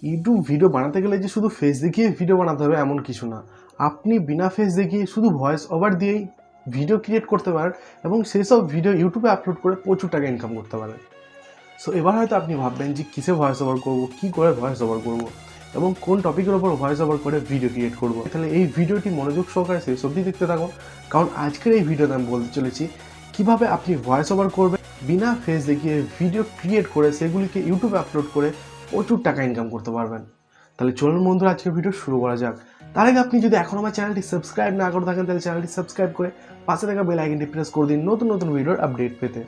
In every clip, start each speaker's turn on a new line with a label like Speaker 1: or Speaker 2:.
Speaker 1: YouTube video বানাতে গেলে যে শুধু ফেস দেখিয়ে ভিডিও বানাতে হবে এমন কিছু না। আপনি বিনা ফেস দেখিয়ে শুধু ভয়েস ওভার দিয়েই ভিডিও ক্রিয়েট করতে পারেন এবং সেই সব ভিডিও ইউটিউবে আপলোড করে প্রচুর টাকা ইনকাম করতে পারেন। সো এবার হয়তো আপনি ভাববেন যে কিসে ভয়েস ওভার করবো, কী করে ভয়েস ওভার করবো এবং কোন টপিকের ওপর ভয়েস ওভার করে ভিডিও ক্রিয়েট করবো। তাহলে এই ভিডিওটি মনোযোগ সহকারে শেষ অবধি দেখতে থাকুন, কারণ আজকের এই ভিডিওতে আমি বলতে চলেছি কীভাবে আপনি ভয়েস ওভার করবেন বিনা ফেস দেখিয়ে ভিডিও ক্রিয়েট করে সেগুলিকে ইউটিউবে আপলোড করে প্রচুর টাকা ইনকাম করতে পারবেন। তাহলে চলুন বন্ধুরা, আজকের ভিডিও শুরু করা যাক। তার আগে আপনি যদি এখন আমার চ্যানেলটি সাবস্ক্রাইব না করে থাকেন তাহলে চ্যানেলটি সাবস্ক্রাইব করে পাশে থাকা বেল আইকনটি প্রেস করে দিন নতুন নতুন ভিডিওর আপডেট পেতে।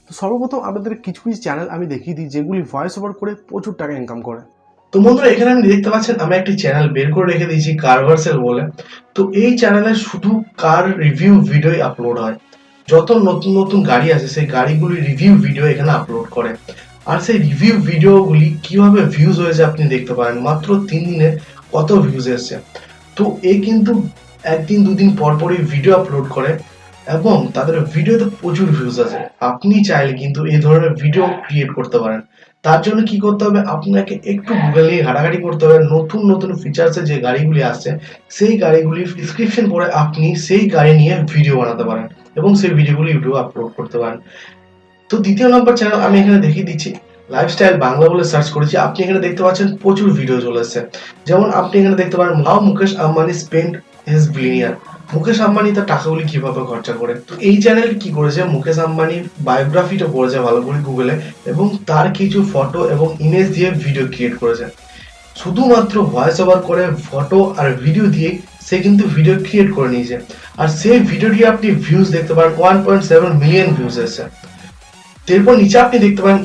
Speaker 1: তো সর্বপ্রথম আপনাদের কিছু কিছু চ্যানেল আমি দেখিয়ে দিই যেগুলি ভয়েস ওভার করে প্রচুর টাকা ইনকাম করে।
Speaker 2: তো বন্ধুরা, এখানে আমি দেখতে পাচ্ছেন আমি একটি চ্যানেল বের করে রেখে দিয়েছি কারভার্সেল বলে। তো এই চ্যানেলে শুধু কার রিভিউ ভিডিও আপলোড হয়। যত নতুন নতুন গাড়ি আছে সেই গাড়িগুলির রিভিউ ভিডিও এখানে আপলোড করে। আর সেই রিভিউ ভিডিওগুলি কিভাবে ভিউজ হয়েছে আপনি দেখতে পারেন। মাত্র 3 দিনে কত ভিউজ এসেছে। তো এই কিন্তু একদিন দুদিন পর পরই ভিডিও আপলোড করে এবং তাদের ভিডিওতে প্রচুর ভিউজ আছে। আপনি চাইলে কিন্তু এই ধরনের ভিডিও ক্রিয়েট করতে পারেন। তার জন্য কি করতে হবে, আপনাকে একটু গুগল নিয়ে ঘাটাঘাটি করতে হবে। নতুন নতুন ফিচার্সে যে গাড়িগুলি আসছে সেই গাড়িগুলির ডিসক্রিপশন পড়ে আপনি সেই গাড়ি নিয়ে ভিডিও বানাতে পারেন এবং সেই ভিডিওগুলি ইউটিউবে আপলোড করতে পারেন। তো দ্বিতীয় নম্বর চ্যানেল আমি এখানে দেখিয়ে দিচ্ছি, লাইফস্টাইল বাংলা বলে সার্চ করেছি। আপনি এখানে দেখতে পাচ্ছেন প্রচুর ভিডিও চলে এসেছে। যেমন আপনি এখানে দেখতে পারেন how Mukesh Ambani spend his billionaire. Mukesh Ambani তার টাকাগুলি কিভাবে খরচা করে। তো এই চ্যানেল কি করেছে, মুকেশ আম্বানির বায়োগ্রাফিটা পড়েছে ভালো করে গুগলে এবং তার কিছু ফটো এবং ইমেজ দিয়ে ভিডিও ক্রিয়েট করেছে। শুধুমাত্র ভয়েস ওভার করে ফটো আর ভিডিও দিয়ে সে কিন্তু ভিডিও ক্রিয়েট করে নিয়েছে। আর সেই ভিডিওটি আপনি ভিউজ দেখতে পারেন 1.7 মিলিয়ন ভিউজ এসেছে। এরপর নিচে আপনি দেখতে পারেন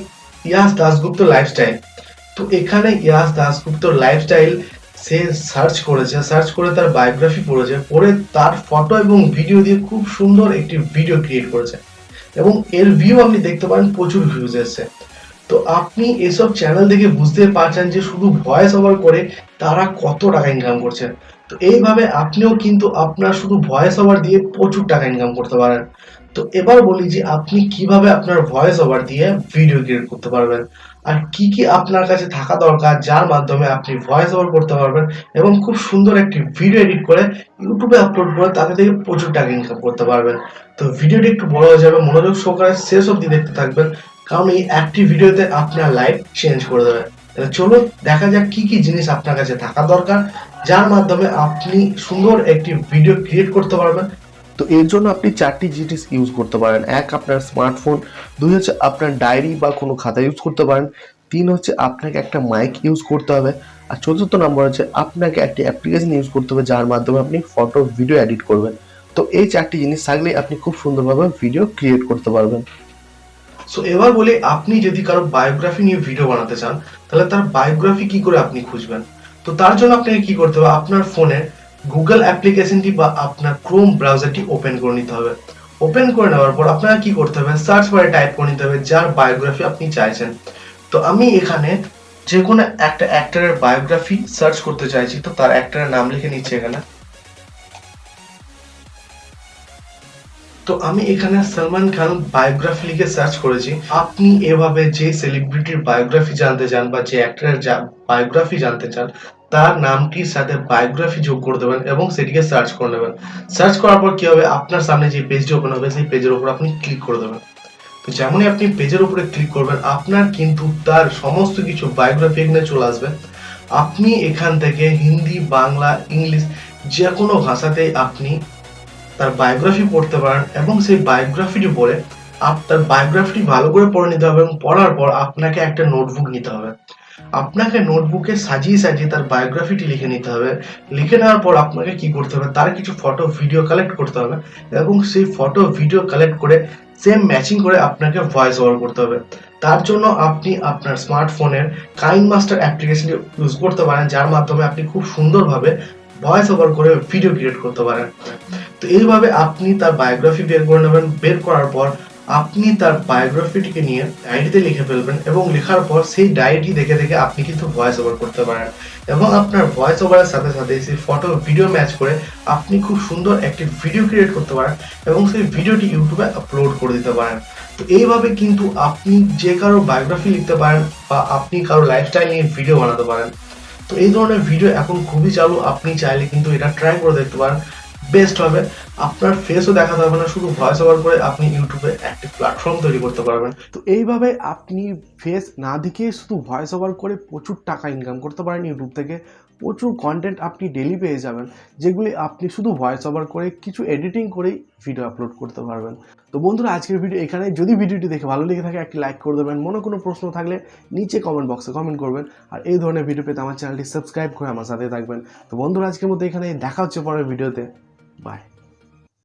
Speaker 2: ইয়াস দাশগুপ্ত লাইফস্টাইল। তো এখানে ইয়াস দাশগুপ্ত লাইফস্টাইল সে সার্চ করেছে, সার্চ করে তার বায়োগ্রাফি পড়েছে, পড়ে তার ফটো এবং ভিডিও দিয়ে খুব সুন্দর একটি ভিডিও ক্রিয়েট করেছে এবং এর ভিউ আপনি দেখতে পারেন প্রচুর ভিউজ এসেছে। তো আপনি এসব চ্যানেল দেখে বুঝতে পারছেন যে শুধু ভয়েস ওভার করে তারা কত টাকা ইনকাম করছে। তো এইভাবে আপনিও কিন্তু আপনার শুধু ভয়েস ওভার দিয়ে প্রচুর টাকা ইনকাম করতে পারেন। তো এবার বলি যে আপনি কিভাবে আপনার ভয়েস ওভার দিয়ে ভিডিও ক্রিয়েট করতে পারবেন আর কি কি আপনার কাছে থাকা দরকার যার মাধ্যমে আপনি ভয়েস ওভার করতে পারবেন এবং খুব সুন্দর একটি ভিডিও এডিট করে ইউটিউবে আপলোড করে তাতে থেকে প্রচুর টাকা ইনকাম করতে পারবেন। তো ভিডিওটি একটু বড় হয়ে যাবে, মনোযোগ সহকারে শেষ অবধি দেখতে থাকবেন, কারণ এই একটি ভিডিওতে আপনার লাইফ চেঞ্জ করে দেবে। তাহলে চলুন দেখা যাক কি কি জিনিস আপনার কাছে থাকা দরকার যার মাধ্যমে আপনি সুন্দর একটি ভিডিও ক্রিয়েট করতে পারবেন।
Speaker 1: তো এর জন্য আপনি 4টি জিনিস ইউজ করতে পারেন। 1 আপনার স্মার্টফোন, 2 হচ্ছে আপনার ডায়েরি বা কোনো খাতা ইউজ করতে পারেন, 3 হচ্ছে আপনাকে একটা মাইক ইউজ করতে হবে, আর চতুর্থ নম্বর হচ্ছে আপনাকে একটি অ্যাপ্লিকেশন ইউজ করতে হবে যার মাধ্যমে আপনি ফটো ভিডিও এডিট করবেন। তো এই 4টি জিনিস থাকলেই আপনি খুব সুন্দরভাবে ভিডিও ক্রিয়েট করতে পারবেন।
Speaker 2: সো এবার বলি, আপনি যদি কারো বায়োগ্রাফি নিয়ে ভিডিও বানাতে চান তাহলে তার বায়োগ্রাফি কি করে আপনি খুঁজবেন। তো তার জন্য আপনাকে কি করতে হবে, আপনার ফোনে গুগল অ্যাপ্লিকেশনটি বা আপনার ক্রোম ব্রাউজারটি ওপেন করে নিতে হবে। ওপেন করে নেওয়ার পর আপনাকে কি করতে হবে, সার্চ বারে টাইপ করে নিতে হবে যার বায়োগ্রাফি আপনি চাইছেন। তো আমি এখানে যে কোনো একটা অ্যাক্টরের বায়োগ্রাফি সার্চ করতে চাইছি, তো তার অ্যাক্টরের নাম লিখে নিচ্ছি এখানে। তো আমি এখানে সালমান খান বায়োগ্রাফি লিখে সার্চ করেছি। আপনি এভাবে যে সেলিব্রিটির বায়োগ্রাফি জানতে চান বা যে অ্যাক্টরের বায়োগ্রাফি জানতে চান তার নামটির সাথে বায়োগ্রাফি যোগ করে দেবেন এবং সেটিকে সার্চ করে নেবেন। সার্চ করার পর কি হবে, আপনার সামনে যে পেজটি ওপেন হবে সেই পেজের উপর আপনি ক্লিক করে দেবেন। তো যেমনই আপনি পেজের উপরে ক্লিক করবেন আপনার কিন্তু তার সমস্ত কিছু বায়োগ্রাফি এখানে চলে আসবে। আপনি এখান থেকে হিন্দি, বাংলা, ইংলিশ যে কোনো ভাষাতেই আপনি তার বায়োগ্রাফি পড়তে পারেন এবং সেই বায়োগ্রাফিটি পড়ে তার বায়োগ্রাফিটি ভালো করে পড়ে নিতে হবে এবং পড়ার পর আপনাকে একটা নোটবুক নিতে হবে। আপনাকে নোটবুকে সাজিয়ে সাজিয়ে তার বায়োগ্রাফিটি লিখে নিতে হবে। লিখে নেওয়ার পর আপনাকে কি করতে হবে, তার কিছু ফটো ভিডিও কালেক্ট করতে হবে এবং সেই ফটো ভিডিও কালেক্ট করে সেম ম্যাচিং করে আপনাকে ভয়েস ওভার করতে হবে। তার জন্য আপনি আপনার স্মার্টফোনের কাইন মাস্টার অ্যাপ্লিকেশনটি ইউজ করতে পারেন যার মাধ্যমে আপনি খুব সুন্দরভাবে ভয়েস ওভার করে ভিডিও ক্রিয়েট করতে পারেন। তো এইভাবে আপনি তার বায়োগ্রাফি বের করে নেবেন। বের করার পর আপনি তার বায়োগ্রাফিটিকে নিয়ে ডায়েরিতে লিখে ফেলবেন এবং লেখার পর সেই ডায়েরি দেখে দেখে আপনি কিন্তু ভয়েস ওভার করতে পারেন এবং আপনার ভয়েস ওভারের সাথে সাথে সেই ফটো ভিডিও ম্যাচ করে আপনি খুব সুন্দর একটি ভিডিও ক্রিয়েট করতে পারেন এবং সেই ভিডিওটি ইউটিউবে আপলোড করে দিতে পারেন। তো এইভাবে কিন্তু আপনি যে কারো বায়োগ্রাফি লিখতে পারেন বা আপনি কারো লাইফস্টাইল নিয়ে ভিডিও বানাতে পারেন। তো এই ধরনের ভিডিও এখন খুবই চালু, আপনি চাইলে কিন্তু এটা ট্রাই করে দেখতে পারেন, বেস্ট হবে। আপনার ফেসও দেখাতে হবে না, শুধু ভয়েস ওভার করে আপনি ইউটিউবে একটি প্ল্যাটফর্ম তৈরি করতে পারবেন।
Speaker 1: তো এইভাবে আপনি ফেস না দেখিয়ে শুধু ভয়েস ওভার করে প্রচুর টাকা ইনকাম করতে পারেন ইউটিউব থেকে। প্রচুর কন্টেন্ট আপনি ডেলি পেয়ে যাবেন, যেগুলি আপনি শুধু ভয়েস ওভার করে কিছু এডিটিং করেই ভিডিও আপলোড করতে পারবেন। তো বন্ধুরা, আজকের ভিডিও এখানে। যদি ভিডিওটি দেখে ভালো লেগে থাকে একটি লাইক করে দেবেন, মনে কোনো প্রশ্ন থাকলে নিচে কমেন্ট বক্সে কমেন্ট করবেন, আর এই ধরনের ভিডিও পেতে আমার চ্যানেলটি সাবস্ক্রাইব করে আমার সাথে থাকবেন। তো বন্ধুরা, আজকের মধ্যে এখানে দেখা হচ্ছে পরের ভিডিওতে। বাই।